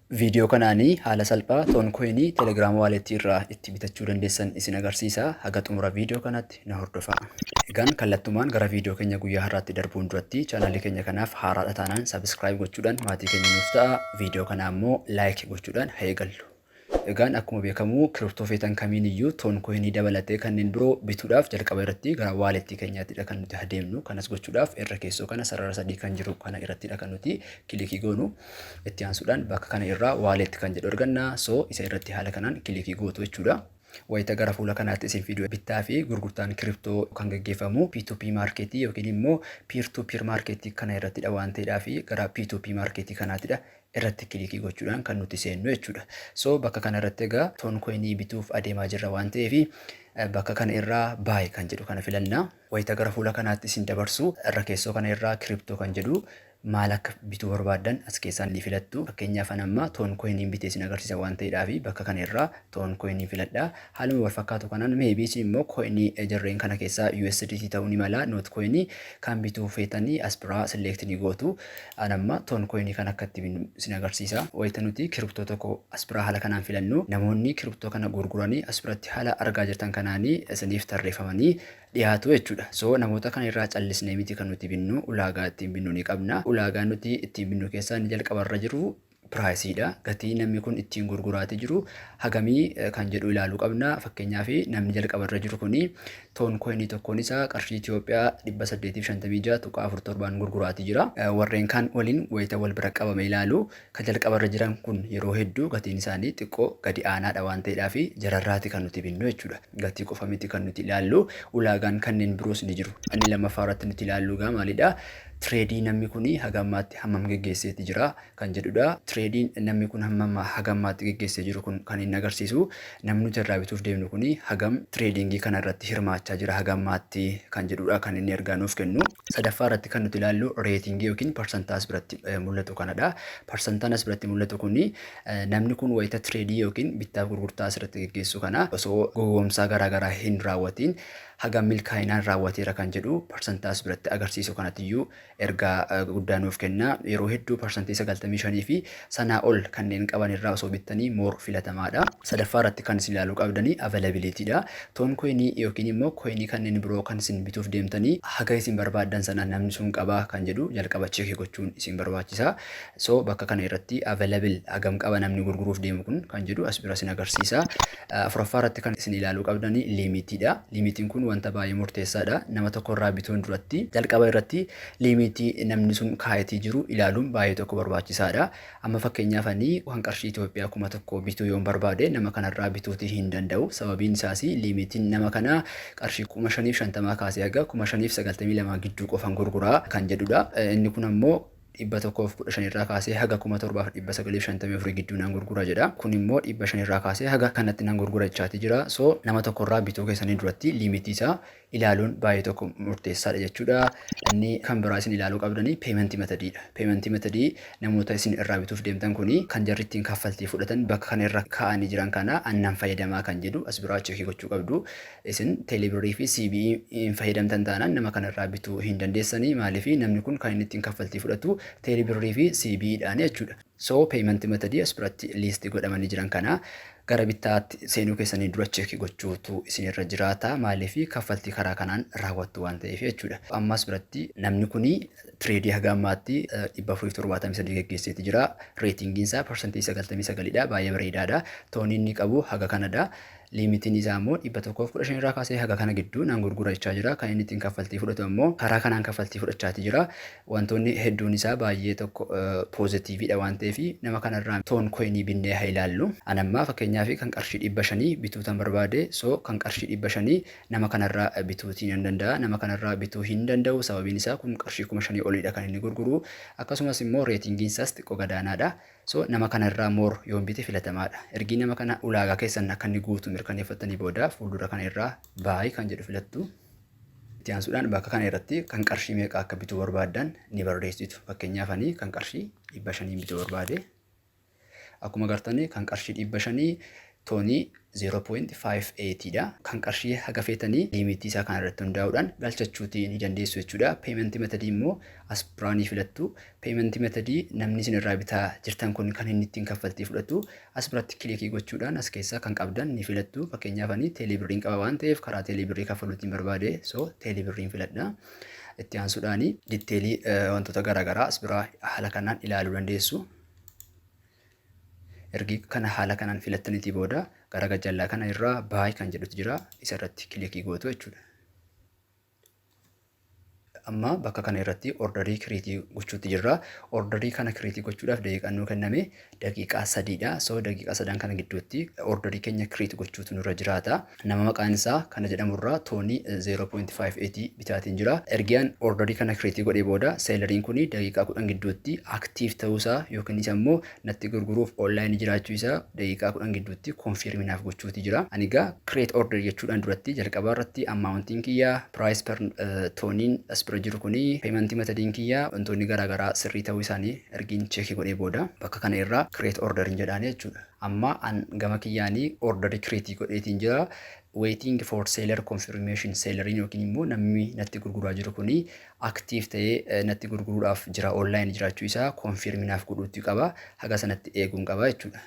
Viidiyoo kanaanii haala salphaa toonkoinii telegiraam waaleettii irraa itti bitachuu dandeessan isin agarsiisa. Haga xumura viidiyoo kanatti na hordofaa. Egaan kallattumaan gara viidiyoo keenya guyyaa har'aatti darbuun duratti chaanaalii keenya kanaaf haaraadha taanaan sabiskiraayib gochuudhaan maatii keenya nuuf ta'a. Viidiyoo kana ammoo laayik gochuudhaan haa eegallu. Egaan akkuma beekamu kiriptoo feetan kamiin iyyuu toonkoinii dabalatee kanneen biroo bituudhaaf jalqaba irratti gara waaleettii keenyaatti kan nuti adeemnu. Kanas gochuudhaaf irra keessoo kana sarara sadii kan jiru kana irratti kan nuti kilikii goonu. Itti aansuudhaan bakka kana irraa waaleetti kan jedhu arganna. Isa irratti haala kanaan kilikii gootu jechuudha. Wayita gara fuula kanaatti isin viidiyoo bittaa fi gurgurtaan kiriptoo kan gaggeeffamu P2P marketii yookiin immoo peer to peer marketii kana irrattidha waan ta'eedhaaf gara P2P marketii kanaatidha irratti kilikii gochuudhaan kan nuti seennu jechuudha. Bakka kana irratti egaa toonkoinii bituuf adeemaa jirra waan ta'eef bakka kana irraa baay kan jedhu kana filanna. Wayita gara fuula kanaatti isin dabarsu irra keessoo kana irraa kiriptoo kan jedhu maal akka bituu barbaadan as keessaan ni filattu. Fakkeenyaaf amma toonkoinii bitee isin agarsiisa waan ta'eedhaaf bakka kana irraa toonkoinii filadha. Haaluma wal fakkaatu kanaan maybe isin immoo koinii jarreen kana keessaa USDT ta'uu ni mala. Noot koinii kan bituu feetanii as biraa select ni gootu. Amma toonkoinii kan akka itti binnu isin agarsiisa. Wayita nuti kiriptoo tokko as biraa haala kanaan filannu namoonni kiriptoo kana gurguranii as biratti haala argaa jirtan kanaanii isiniif tarreeffamanii dhiyaatu jechuudha. Namoota kana irraa callisnee miti kan nuti binnu ulaagaa ittiin binnu ni qabna. Ulaagaan nuti ittiin binnu keessaa inni jalqabarra jiru piraayisiidha. Gatii namni kun ittiin gurguraati jiru hagamii kan jedhu ilaaluu qabna. Fakkeenyaaf namni jalqabarra jiru kuni toonkoinii tokkoon isaa qarshii Itoophiyaa 856.47 gurguraati jira. Warreen kan waliin wayita wal bira qabame ilaalu kan jalqabarra jiran kun yeroo hedduu gatiin isaanii xiqqoo gadi aanaadha waan ta'eedhaaf jararraati kan nuti binnu jechuudha. Gatii qofa miti kan nuti ilaallu. Ulaagaan kanneen biroos ni jiru. Inni lammaffaa irratti nuti ilaallu gaa maalidha? Tireedii namni kun hagammaatti hammam geggeesseeti jira kan jedhudha. Tireediin namni kun hammam hagammaatti geggeessee jiru kun kan inni agarsiisu namni nuti irraa bituuf deemnu kun hagam tireedingii kana irratti hirmaachaa jira hagammaatti kan jedhudha kan inni ergaa nuuf kennu. Sadaffaa irratti kan nuti ilaallu reetingii yookiin parsantaa as biratti mul'atu kanadha. Parsantaan as biratti mul'atu kun namni kun wayita tireedii yookiin bittaaf gurgurtaa asirratti geggeessu kana osoo gowwoomsaa garaagaraa hin raawwatiin hagam milkaa'inaan raawwateera kan jedhu parsantaa as biratti agarsiisu kanattiyyuu ergaa guddaa nuuf kenna. Yeroo hedduu parsantii 95 fi sanaa ol kanneen qaban irraa osoo bittanii moor filatamaadha. Sadaffaa irratti kan isin ilaaluu qabdanii availabilityidha. Toonkoinii yookiin immoo koinii kanneen biroo kan isin bituuf deemtanii haga isin barbaaddan sana namni sun qabaa kan jedhu jalqaba cheekii gochuun isin barbaachisa. Bakka kana irratti available hagam qaba namni gurguruuf deemu kun kan jedhu as bira isin agarsiisa. Afuraffaa irratti kan isin ilaaluu qabdanii liimitiidha. Liimitiin kun wanta baay'ee murteessaadha. Nama tokko irraa bituun duratti jalqaba irratti liimitii namni sun kaayetii jiru ilaaluun baay'ee tokko barbaachisaadha. Amma fakkeenyaaf ani waan qarshii Itoophiyaa 1000 bituu yoon barbaade nama kanarraa bituutii hin danda'u. Sababiin isaas liimitiin nama kana qarshii 550 kaasee haga 592 gidduu qofan gurguraa kan jedhudha. Inni kun ammoo 115 irraa kaasee haga 7954 gidduu nan gurgura jedha. Kun immoo 500 irraa kaasee haga kanatti nan gurgura jechaati jira. Nama tokko irraa bituu keessanii duratti liimitii isaa ilaaluun baay'ee tokko murteessaadha jechuudha. Inni kan biraa isin ilaaluu qabdanii peementii metodiidha. Peementii metodii namoota isin irraa bituuf deemtan kuni kan jarri ittiin kaffaltii fudhatan bakka kana irra kaa'anii jiran kana annan fayyadamaa kan jedhu as biraa cheekii gochuu qabdu. Isin teelebirii fi CBE fayyadamtan taanaan nama kana irraa bituu hin dandeessanii. Maaliif namni kun kan inni ittiin kaffaltii fudhatu teelebirii fi CBEdhaan jechuudha. Peementii metodii as biratti liistii godhamanii jiran kana gara bittaatti seenuu keessanii dura cheekii gochuutu isinirra jiraata. Maaliif kaffaltii karaa kanaan raawwattu waan ta'eef jechuudha. Ammas biratti namni kun tireedii haga ammaatti 473 geggeesseeti jira. Reetingiin isaa parsantii 99dha. Baay'ee bareedaadha. Tooniin inni qabu haga kanadha. Liimitiin isaa immoo 115 irraa kaasee haga kana gidduu nan gurgura jechaa jira. Kan inni ittiin kaffaltii fudhatu immoo karaa kanaan kaffaltii fudhachaati jira. Wantoonni hedduun isaa baay'ee tokko poozitiividha waan ta'eef nama kanarraa toonkoinii binnee haa ilaallu. Anammaa fakkeenyaaf kan qarshii 500 bituutan barbaade kan qarshii 500 nama kanarraa bituutii hin danda'a. Nama kanarraa bituu hin danda'u. Sababiin isaa kun qarshii 5,000 olidha kan inni gurguru. Akkasumas immoo reetingiin isaas xiqqoo gadaanaadha. Nama kanarraa moor yoon bite filatamaadha. Ergi nama kana ulaagaa keessan akka inni guutu mirkaneeffatanii booda fuuldura kana irraa baay'ee kan jedhu filattu. Itti aansuudhaan bakka kana irratti kan qarshii meeqa akka bituu barbaadan ni barreessitu. Fakkeenyaaf ani kan qarshii 500 bituu barbaade. Akkuma agartanii kan qarshii 500 toonii 0.58 dha. Kan qarshii haga feetanii liimitii isaa kana irratti hundaa'uudhaan galchachuutii ni dandeessu jechuudha. Payment method immoo as biraanii filattu. Payment method namni isin irraa bitaa jirtan kun kan inni ittiin kaffaltii fudhatu as biratti kilikii gochuudhaan as keessaa kan qabdan ni filattu. Fakkeenyaaf ani teelebirriin qaba waan ta'eef karaa teelebirrii kaffaluutiin barbaade so teelebirriin filadha. Itti aansuudhaan ditteelii wantoota garaagaraa as biraa haala kanaan ilaaluu dandeessu. Ergi kana haala kanaan filattaniitii booda gara gajjallaa kana irraa baay kan jedhutu jira. Isa irratti kilikii gootu jechuudha. Amma bakka kana irratti orderii kireetii gochuutti jirra. Orderii kana kireetii gochuudhaaf daqiiqaan nuu kenname daqiiqaa 3dha. So daqiiqaa 3 kana gidduutti orderii keenya kireetii gochuutu nurra jiraata. Nama maqaan isaa kana jedhamurraa toonii 0.58 bitaatiin jira. Ergiyaan orderii kana kireetii godhee booda seelariin kun daqiiqaa 10 gidduutti aktiif ta'uusaa yookiin immoo natti gurguruuf onlaayinii jiraachuu isaa daqiiqaa 10 gidduutti konfirminaaf gochuuti jira. Ani egaa kireet order jechuudhaan duratti jalqabaa irratti ammaawuntiin kiyyaa piraayis per tooniin jiru kuni payment methodin kiyya wantoonni garaagaraa sirrii ta'uu isaanii ergiin cheekii godhee booda bakka kana irraa create order jedhaanii jechuudha. Amma an gama kiyyaanii order create godheetiin jira. Waiting for seller confirmation selleriin yookiin immoo namni natti gurguraa jiru kuni active ta'ee natti gurguruudhaaf jira online jiraachuu isaa confirminaaf godhuutti qaba. Haga sanatti eeguun qaba jechuudha.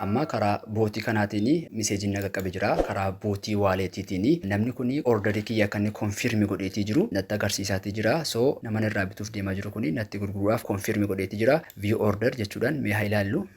Amma karaa bootii kanaatiin miseejiin naga qabe jira. Karaa bootii waaleetiitiin namni kun orderii kiyya kan konfirmi godheetii jiru natti agarsiisaatii jira. So nama irraa bituuf deemaa jiru kun natti gurguruudhaaf konfirmi godheetii jira. View order jechuudhaan mee haa ilaallu.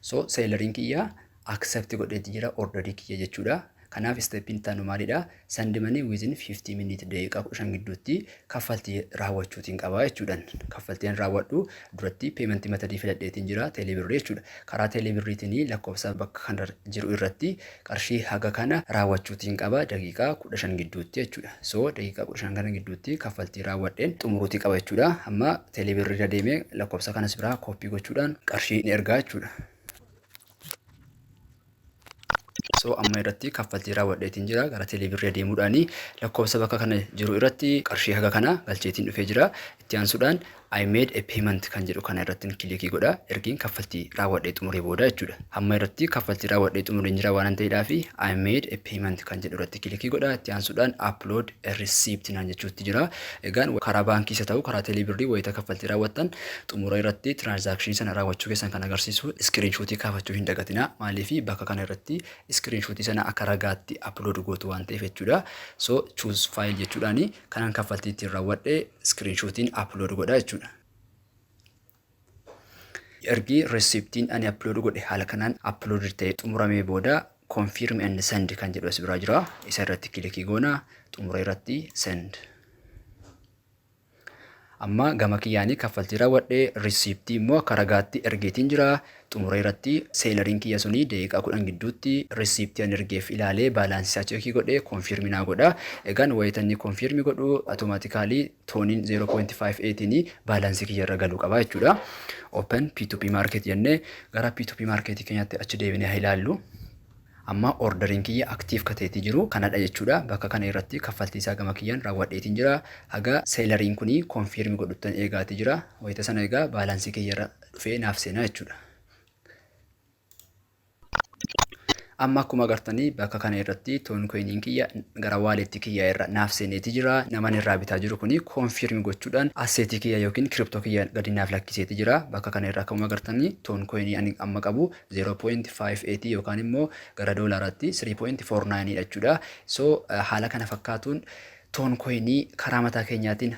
So seeleriin kiyya accept godheetii jira orderii kiyya jechuudha. Kanaaf steppiin taanu maalidha? Send money within 50 minutes daqiiqaa 15 gidduutti kaffaltii raawwachuutiin qaba jechuudhaan. Kaffaltiin raawwadhu duratti payment method filadheetiin jira teelebirrii jechuudha. Karaa teelebirriitiin lakkoofsa bakka kana jiru irratti qarshii haga kana raawwachuutiin qaba daqiiqaa 15 gidduutti jechuudha. So daqiiqaa 15 kana gidduutti kaffaltii raawwadheen xumuruutii qaba jechuudha. Amma teelebirrii irra deemee lakkoofsa kanas biraa koppii gochuudhaan qarshii ni ergaa jechuudha. So amma irratti kaffaltii raawwadheetiin jira. Gara teelebirrii deemuudhaan lakkoofsa bakka kana jiru irratti qarshii haga kana galcheetiin dhufee jira. Itti aansuudhaan I made a payment kan jedhu kana irratti kilikii godha. Ergiin kaffaltii raawwadhee xumuree booda jechuudha. Amma irratti kaffaltii raawwadhee xumuree jira waan ta'eedhaaf I made a payment kan jedhu irratti kilikii godha. Itti aansuudhaan upload a receipt naan jechuutti jira. Egaan karaa baankii isa ta'u karaa teelebirrii wayita kaffaltii raawwattan xumura irratti transaction sana raawwachuu keessan kan agarsiisu screenshot kaafachuu hin dagatina. Maaliif bakka kana irratti screenshot sana akka ragaatti upload gootu waan ta'eef jechuudha. So choose file jechuudhaan kanaan kaffaltii ittiin raawwadhee screenshotiin upload godha jechuudha. Ergi receiptiin ani upload godhe haala kanaan upload ta'ee xumuramee booda confirm and send kan jedhu as biraa jira. Isa irratti kilikii goona xumura irratti send. Amma gama kiyyaanii kaffaltii raawwadhee receiptii immoo akka ragaatti ergeetiin jira. Xumura irratti seelariin kiyya suni daqiiqaa 10 gidduutti receiptii an ergeef ilaalee baalaansii isaa cheekii godhee konfirminaa godha. Egaan wayitanni konfirmi godhu automaatikaalii tooniin 0.58 baalaansii kiyya irra galuu qaba jechuudha. Open P2P market jennee gara P2P marketii keenyatti achi deebinee haa ilaallu. Amma orderiin kiyya aktiif kateetii jiru kanadha jechuudha. Bakka kana irratti kaffaltii isaa gama kiyyaan raawwadheetiin jira. Haga seelariin kuni konfirmi godhutan eegaatii jira. Wayita sana egaa baalaansii kiyya irra dhufee naaf seenaa jechuudha. Amma akkuma agartanii bakka kana irratti toon koiniin kiyya gara waaleetti kiyya irra naaf seeneetii jira. Naman irraa bitaa jiru kuni konfirmi gochuudhaan asseetii kiyya yookiin kiriptoo kiyya gadi naaf lakkiseetii jira. Bakka kana irraa akkuma agartanii toon koinii ani amma qabu 0.58 yookaan immoo gara doolaaraatti 3.49 jechuudha. So haala kana fakkaatuun toon koinii karaa mataa keenyaatiin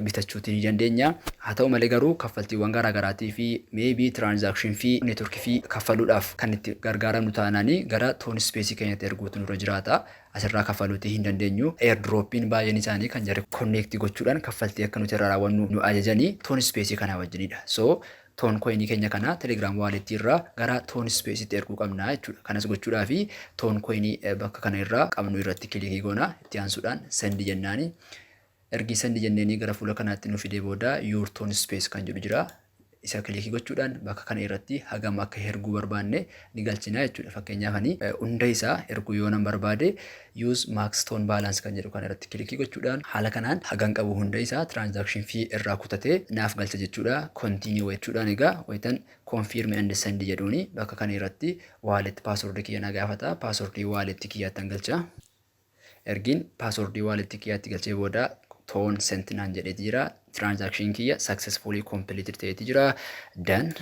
bitachuutii ni dandeenya. Haa ta'u malee garuu kaffaltiiwwan garaagaraatii fi maybe transaction fee network fee kaffaluudhaaf kan itti gargaaramnu taanaanii gara toon space keenyatti erguutu nurra jiraata. Asirraa kaffaluutii hin dandeenyu. Airdroppiin baay'een isaanii kan jarri connect gochuudhaan kaffaltii akka nuti irraa raawwannu nu ajajanii toon space kana wajjinidha. So toon koinii keenya kana telegram walletii irraa gara toon space'itti erguu qabna jechuudha. Kanas gochuudhaaf toon koinii bakka kana irraa qabnu irratti kilikii goona. Itti aansuudhaan send jennaani. Ergi send jenneeni gara fuula kanaatti nu fidee booda your toon space kan jedhu jira. isa kilikii gochuudhaan bakka kana irratti hagam akka erguu barbaanne ni galchina jechuudha. Fakkeenyaaf ani hunda isaa erguu yoo nan barbaade use max tone balance kan jedhu kan irratti kilikii gochuudhaan haala kanaan hagam qabu hunda isaa transaction fee irraa kutatee naaf galcha jechuudha. Continue jechuudhaan egaa wayitan confirm and send jedhuuni bakka kana irratti wallet password kiyya na gaafata. Password wallet kiyyaatti galcha. Ergin password wallet kiyyaatti galchee booda toon sentinaan jedheeti jira. Transaction kiyya successfully completed ta'eeti jira. Done.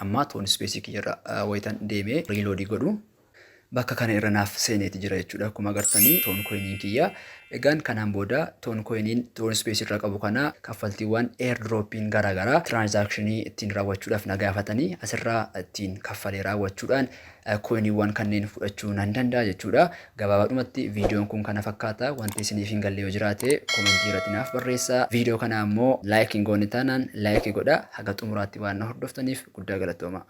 Amma toon space kiyya wayitan deemee reload godhu. Bakka kana irra naaf seeneeti jira jechuudha. Akkuma agartanii toon coinin kiyya. Egaan kanaan booda toon coinin toon space irra qabu kana kaffaltiiwwan airdropping garaagaraa transactionii ittiin raawwachuudhaaf na gaafatanii asirraa ittiin kaffalee raawwachuudhaan coiniiwwan kanneen fudhachuu nan danda'a jechuudha. Gabaabadhumatti viidiyoon kun kana fakkaata. Wanti isiniif hin galle yoo jiraate komentii irratti naaf barreessaa. Viidiyoo kana ammoo like hin goone taanaan like godhaa. Haga xumuraatti waan na hordoftaniif guddaa galatooma.